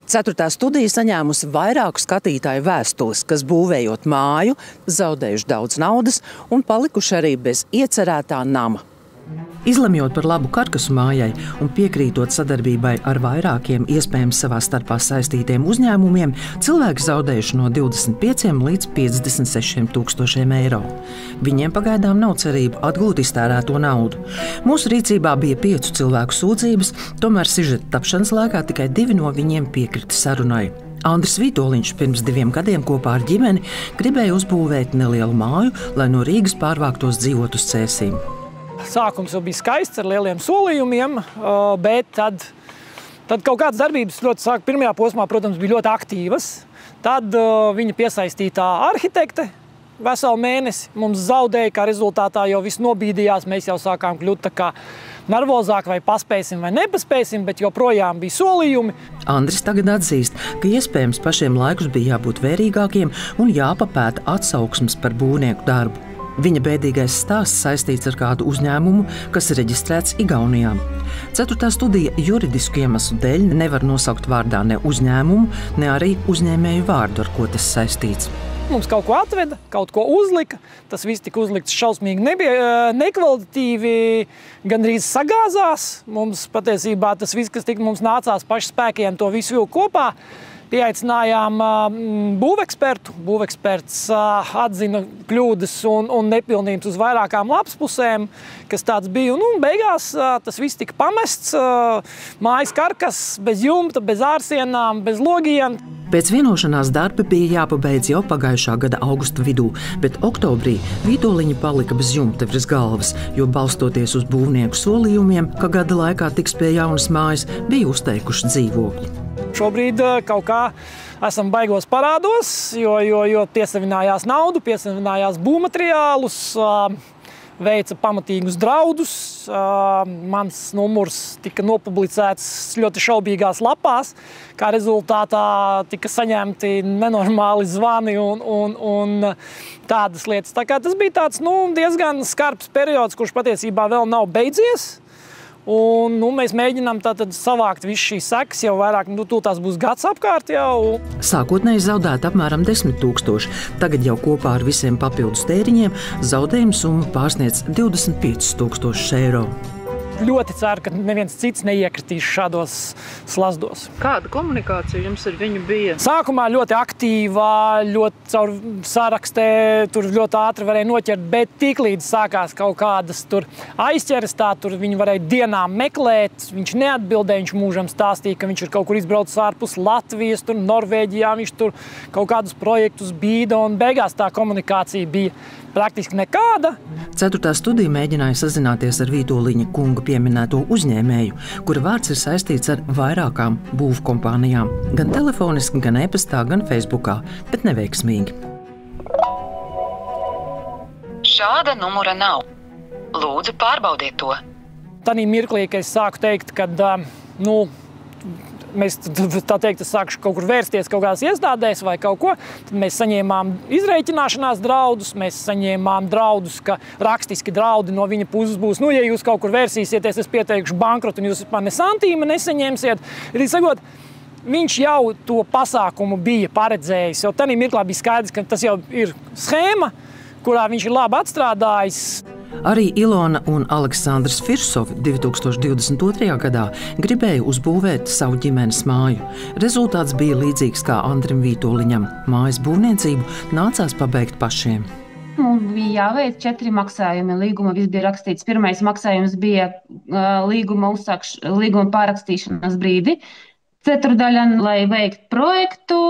Ceturtā studija saņēmusi vairāku skatītāju vēstules, kas būvējot māju, zaudējuši daudz naudas un palikuši arī bez iecerētā nama. Izlemjot par labu karkasu mājai un piekrītot sadarbībai ar vairākiem iespējams savā starpā saistītiem uzņēmumiem, cilvēki zaudējuši no 25 līdz 56 tūkstošiem eiro. Viņiem pagaidām nav cerību atgūt iztērēto naudu. Mūsu rīcībā bija 5 cilvēku sūdzības, tomēr sižeta tapšanas laikā tikai 2 no viņiem piekrita sarunai. Andris Vītoliņš pirms 2 gadiem kopā ar ģimeni gribēja uzbūvēt nelielu māju, lai no Rīgas pārvāktos dzīvot uz Cēsīm. Sākums jau bija skaists ar lieliem solījumiem, bet tad kaut kādas darbības pirmajā posmā, protams, bija ļoti aktīvas. Tad viņa piesaistītā arhitekte veselu mēnesi mums zaudēja, kā rezultātā jau viss nobīdījās. Mēs jau sākām kļūt tā kā nervozāk, vai paspēsim vai nepaspēsim, bet joprojām bija solījumi. Andris tagad atzīst, ka iespējams pašiem laikus bija jābūt vērīgākiem un jāpapēta atsauksmes par būvnieku darbu. Viņa bēdīgais stāsts saistīts ar kādu uzņēmumu, kas ir reģistrēts Igaunijā. Ceturtā studija juridisku iemeslu dēļ nevar nosaukt vārdā ne uzņēmumu, ne arī uzņēmēju vārdu, ar ko tas saistīts. Mums kaut ko atveda, kaut ko uzlika. Tas viss tika uzlikts šausmīgi nekvalitatīvi, gandrīz sagāzās. Mums patiesībā tas viss, kas tika mums nācās paši spēkiem, to visu vilkt kopā. Pieaicinājām būvekspertu. Būveksperts atzina kļūdas un nepilnības uz vairākām lapspusēm, kas tāds bija. Un beigās tas viss tika pamests. Mājas karkas bez jumta, bez ārsienām, bez logiem. Pēc vienošanās darbi bija jāpabeidz jau pagājušā gada augusta vidū, bet oktobrī Vītoliņi palika bez jumta virs galvas, jo balstoties uz būvnieku solījumiem, ka gada laikā tiks pie jaunas mājas, bija uzteikuši dzīvokļi. Šobrīd kaut kā esam baigos parādos, jo piesavinājās naudu, piesavinājās būvmateriālus, veica pamatīgus draudus. Mans numurs tika nopublicēts ļoti šaubīgās lapās. Kā rezultātā tika saņemti nenormāli zvani un tādas lietas. Tā kā tas bija tāds diezgan skarbs periods, kurš patiesībā vēl nav beidzies. Un, mēs mēģinām tātad savākt visu šīs sekas, jau vairāk, tās būs gads apkārt jau. Sākotnēji zaudēt apmēram 10 000. Tagad jau kopā ar visiem papildus tēriņiem zaudējuma summa pārsniedz 25 000 eiro. Ļoti ceru, ka neviens cits neiekritīs šādos slazdos. Kāda komunikācija jums ar viņu bija? Sākumā ļoti aktīvā, ļoti caur sarakstē, tur ļoti ātri varēja noķert, bet tiklīdz sākās kaut kādas tur aizķeres, tur viņi varēja dienām meklēt. Viņš neatbildēja, viņš mūžam stāstīja, ka viņš ir kaut kur izbraucis ārpus Latvijas, tur Norvēģijā, viņš tur kaut kādus projektus bīda, un beigās tā komunikācija bija praktiski nekāda. Ceturtā studija mēģināja sazināties ar Vītoliņa kunga pieminēto uzņēmēju, kura vārds ir saistīts ar vairākām būvkompānijām. Gan telefoniski, gan e-pastā, gan Facebookā, bet neveiksmīgi. Šāda numura nav. Lūdzu, pārbaudiet to. Tanī mirklī, kad es sāku teikt, ka mēs sākšu kaut kur vērsties kaut kādās iestādēs vai kaut ko, tad mēs saņēmām izreikināšanās draudus, mēs saņēmām draudus, ka rakstiski draudi no viņa puses būs, ja jūs kaut kur vērsīsieties, es pieteikšu bankrotu un jūs ne santīma nesaņemsiet. Viņš jau to pasākumu bija paredzējis, jo tanī mirklā bija skaidrs, ka tas jau ir schēma, kurā viņš ir labi atstrādājis. Arī Ilona un Aleksandrs Firsovi 2022. gadā gribēja uzbūvēt savu ģimenes māju. Rezultāts bija līdzīgs kā Andrim Vītoliņam. Mājas būvniecību nācās pabeigt pašiem. Mums bija jāveic 4 maksājumi. Līguma viss bija rakstīts. Pirmais maksājums bija līguma pārakstīšanas brīdi. Ceturdaļa, lai veiktu projektu,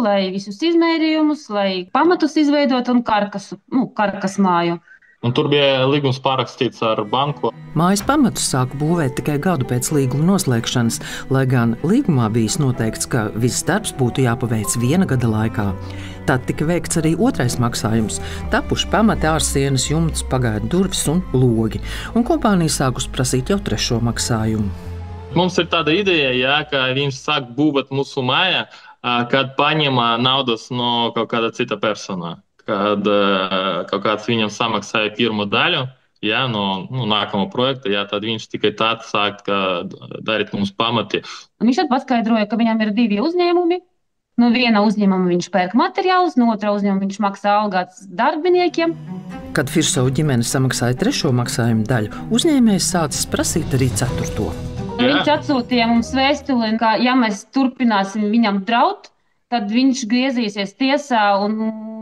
lai visus izmērījumus, lai pamatus izveidot un karkas māju. Un tur bija līgums pārakstīts ar banku. Mājas pamatus sāka būvēt tikai gadu pēc līguma noslēgšanas, lai gan līgumā bijis noteikts, ka viss darbs būtu jāpaveic 1 gada laikā. Tad tika veikts arī otrais maksājums. Tapuši pamati, ārsienas, jumts, pagaidu durvis un logi. Un kompānija sākus prasīt jau 3. maksājumu. Mums ir tāda ideja, ka viņš sāk būvēt mūsu māju, kad paņem naudas no kaut kāda cita persona. Kad kaut kāds viņam samaksāja pirmo daļu, no nākamā projekta, tad viņš tikai tad sāk darīt mums pamati. Viņš tad paskaidroja, ka viņam ir 2 uzņēmumi. No viena uzņēmuma viņš pērk materiālus, no otra uzņēmuma viņš maksā algās darbiniekiem. Kad Firsovu ģimene samaksāja 3. maksājumu daļu, uzņēmējs sācis prasīt arī 4. Viņš atsūtīja mums vēstuli, ka ja mēs turpināsim viņam draud, tad viņš griezīsies tiesā un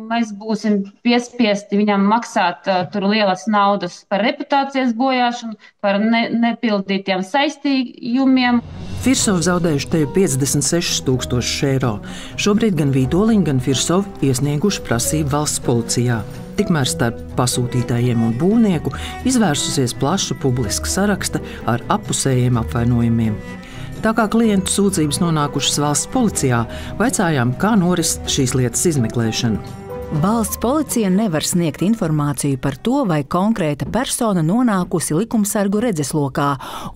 mēs būsim piespiesti viņam maksāt tur lielas naudas par reputācijas bojāšanu, par nepildītiem saistījumiem. Firsovi zaudējuši te 56 000 eiro. Šobrīd gan Vītoliņi, gan Firsovi iesnieguši prasību valsts policijā. Tikmēr starp pasūtītājiem un būvnieku izvērsusies plaša publiska saraksta ar appusējiem apvainojumiem. Tā kā klientu sūdzības nonākušas valsts policijā, vaicājām, kā noris šīs lietas izmeklēšana. Valsts policija nevar sniegt informāciju par to, vai konkrēta persona nonākusi likumsargu redzeslokā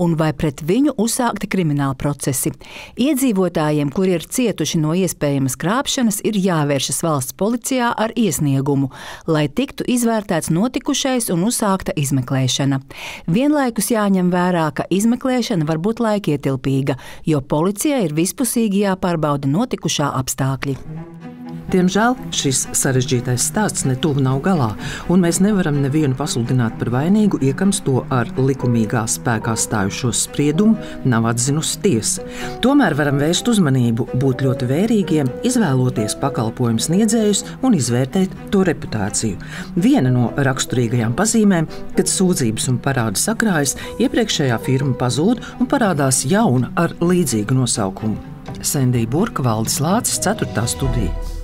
un vai pret viņu uzsākti krimināli procesi. Iedzīvotājiem, kuri ir cietuši no iespējamas krāpšanas, ir jāvēršas valsts policijā ar iesniegumu, lai tiktu izvērtēts notikušais un uzsākta izmeklēšana. Vienlaikus jāņem vērā, ka izmeklēšana var būt laikietilpīga, jo policijai ir vispusīgi jāpārbauda notikušā apstākļi. Diemžēl šis sarežģītais stāsts netuvu nav galā, un mēs nevaram nevienu pasludināt par vainīgu, iekams to ar likumīgā spēkā stājušos spriedumu nav atzinusi tiesa. Tomēr varam vērst uzmanību, būt ļoti vērīgiem, izvēloties pakalpojumu sniedzējus un izvērtēt to reputāciju. Viena no raksturīgajām pazīmēm, kad sūdzības un parādi sakrājas, iepriekšējā firma pazūd un parādās jauna ar līdzīgu nosaukumu. Sendija Burka, Valdis Lācis, 4. studija.